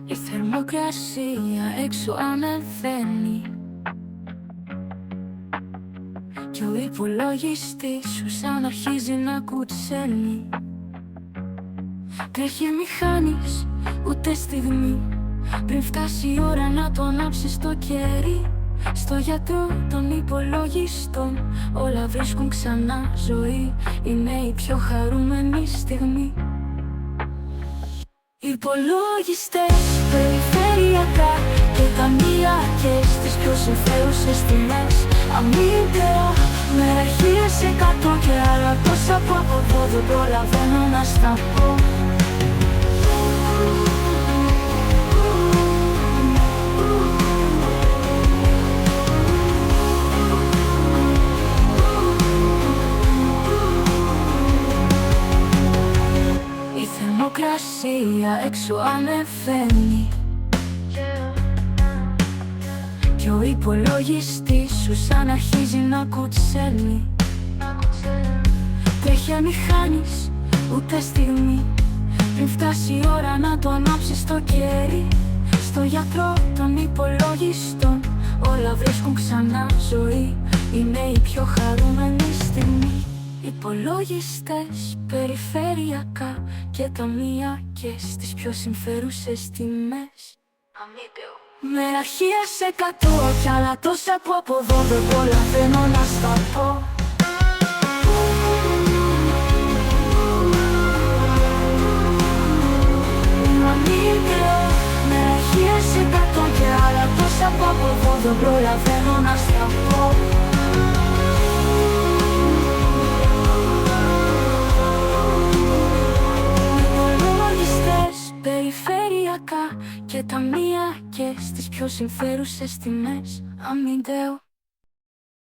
Η θερμοκρασία έξω ανεβαίνει κι ο υπολογιστής σου σαν αρχίζει να κουτσένει. Τρέχει μηχάνης ούτε στιγμή πριν φτάσει η ώρα να το ανάψεις το κέρι. Στο γιατρό των υπολογιστών όλα βρίσκουν ξανά ζωή. Είναι η πιο χαρούμενη στιγμή. Υπολογιστές περιφερειακά και ταμειακές στις πιο συμφέρουσες τιμές. Αμύντερα με 1100 και άλλα τόσα που από εδώ δεν προλαβαίνω να στα πω. Η θερμοκρασία έξω ανεβαίνει κι ο υπολογιστής σου σαν αρχίζει να κουτσένει. Τρέχει αμηχάνης ούτε στιγμή πριν φτάσει η ώρα να το ανάψεις το κέρι. Στο γιατρό των υπολογιστών όλα βρίσκουν ξανά ζωή. Είναι η πιο χαρούμενη στιγμή. Υπολογιστές περιφερειακά και ταμειακές στις πιο συμφέρουσες τιμές. Αμύντεο με 1100 κι άλλα τόσα που από εδώ δεν προλαβαίνω να στα πω. Αμύντεο με 1100 και άλλα τόσα που από εδώ δεν προλαβαίνω να στα πω. Περιφερειακά και ταμειακές στις πιο συμφέρουσες τιμές. Αμύντεο.